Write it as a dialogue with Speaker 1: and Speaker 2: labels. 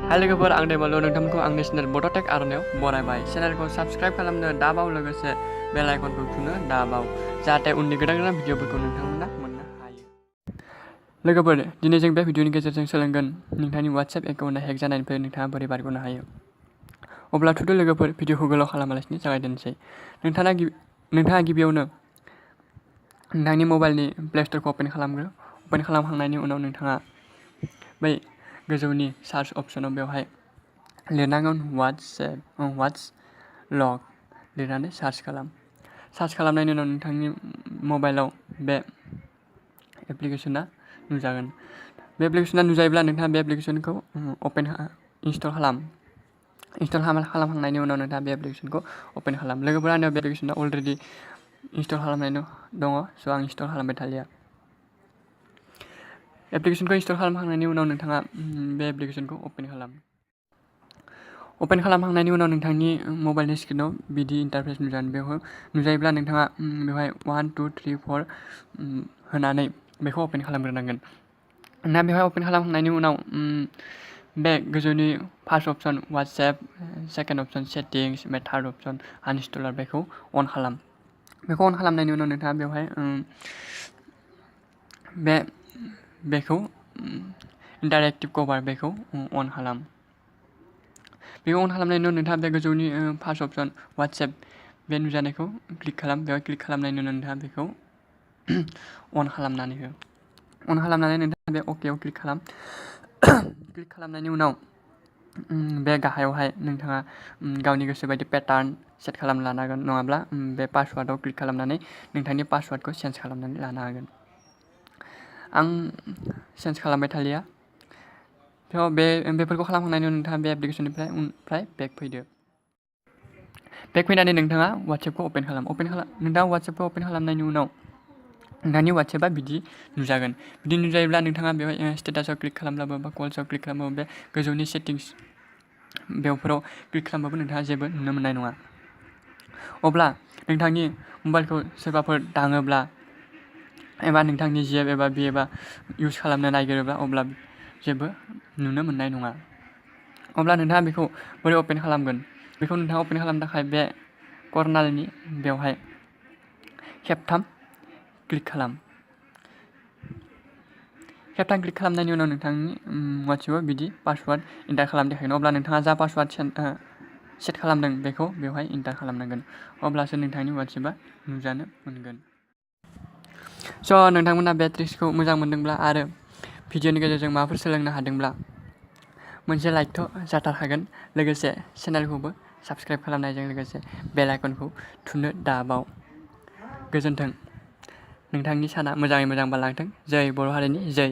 Speaker 1: हाय लोगोफोर आं देबल' नोंथांमोनखौ आंनि चेनेल बड' टेक आर'नायाव बरायबाय। चेनेलखौ साबस्क्राइब खालामनो दाबाव लोगोसे बेल आइकनखौ थुनो दाबाव जाहाथे उननि गोदान गोदान भिडिअफोरखौ नोंथांमोना मोननो हायो। लोगोफोर दिनै जों बे भिडिअनि गेजेरजों सोलोंगोन नोंथांनि WhatsApp एकाउन्टआ हेक जानायनिफ्राय नोंथाङा बोरै बारग'नो हायो। अब्ला थुदो लोगोफोर भिडिअखौ गोलाव खालामालासिनो जागायदोनसै। नोंथाङा गिबियावनो नोंथांनि मबाइलनि प्ले स्ट'रखौ अपेन खालामग्रो। अपेन खालामखांनायनि उनाव नोंथाङा बै गोजौनि सार्च अप्शनाव बेवहाय लिरनांगोन Whatslock लिरनानै सार्च खालाम। सार्च खालामनायनि उनाव नोंथांनि मबाइलाव बे एप्लिकेशना नुजागोन। बे एप्लिकेशना नुजायोब्ला नोंथाङा बे एप्लिकेशनखौ इनस्टल खालाम। इनस्टल खालामखांनायनि उनाव नोंथाङा बे एप्लिकेशनखौ अपेन खालाम। लोगोफोर आंनियाव बे एप्लिकेशना अलरेडि इनस्टल खालामनाय दङ, स' आं इनस्टल खालामबाय थालिया। एप्लिकेशनखौ इनस्टल खालामखांनायनि उनाव नोंथाङा बे एप्लिकेशनखौ अपेन खालाम। अपेन खालामखांनायनि उनाव नोंथांनि मबाइलनि स्क्रिनाव बिदि इन्टारफेस नुजायोब्ला नोंथाङा बेवहाय 1 2 3 4 होनानै बेखौ अपेन खालामग्रोनांगोन। ना बेवहाय अपेन खालामखांनायनि उनाव बे गोजौनि first option WhatsApp, second option settings, ओमफ्राय थार्ड अप्शन आनइनस्टलार बेखौ अन खालाम। बेखौ अन खालामनायनि उनाव नोंथाङा बेवहाय बेखौ इन्टारेक्टिभ कभार बेखौ अन खालाम। बेखौ अन खालामनायनि उनाव नोंथाङा बे गोजौनि फार्स्ट अप्शन WhatsApp बे नुजानायखौ क्लिक खालाम। बेवहाय क्लिक खालामनायनि उनाव नोंथाङा बेखौ अन खालामनानै हो। अन खालामनानै नोंथाङा बे अकेआव क्लिक खालाम। क्लिक खालामनायनि उनाव बे गाहायावहाय नोंथाङा गावनि गोसो बायदि पेटार्न सेट खालामना लानो हागोन, नङाब्ला बे पासवार्डआव क्लिक खालामनानै नोंथांनि पासवार्डखौ चेन्ज खालामनानै लानो हागोन। आं चेन्ज खालामबाय थालिया। बेफोरखौ खालामखांनायनि उनाव नोंथाङा बे एप्लिकेशननिफ्राय बेक फैदो। बेक फैनानै नोंथाङा WhatsAppखौ अपेन खालाम। नोंथाङा WhatsAppखौ अपेन खालामनायनि उनाव नोंथांनि WhatsAppआ बिदि नुजागोन। बिदि नुजायोब्ला नोंथाङा बेवहाय स्टेटासआव क्लिक खालामब्लाबो बा कल्सआव क्लिक खालामब्लाबो बे गोजौनि सेटिंस बेफोराव क्लिक खालामबाबो नोंथाङा जेबो नुनो मोननाय नङा। अब्ला नोंथांनि मबाइलखौ सोरबाफोर दाङोब्ला एबा नोंथांनि जेब एबा इउज खालामनो नागिरोब्ला अब्ला जेबो नुनो मोननाय नङा। अब्ला नोंथाङा बेखौ बोरै अपेन खालामगोन? बेखौ नोंथाङा अपेन खालामनो थाखाय बे कर्नारनि बेवहाय खेबथाम क्लिक खालाम। खेबथाम क्लिक खालामनायनि उनाव नोंथांनि WhatsAppआव बिदि पासवार्ड इन्टार खालामनो देखायगोन। अब्ला नोंथाङा जा पासवार्ड सेट खालामदों बेखौ बेवहाय इन्टार खालामनांगोन। अब्लासो नोंथांनि WhatsAppआ नुजानो मोनगोन। स' नोंथांमोना बे ट्रिक्सखौ मोजां मोनदोंब्ला आरो भिडिअनि गेजेरजों माबाफोर सोलोंनो हादोंब्ला मोनसे लाइकथ' जाथारखागोन, लोगोसे चेनेलखौबो साबस्क्राइब खालामनायजों लोगोसे बेल आइकनखौ थुनो दाबाव। गोजोन्थों। नोंथांनि साना मोजाङै मोजां बारलांथों। जै बर' हारिनि जै।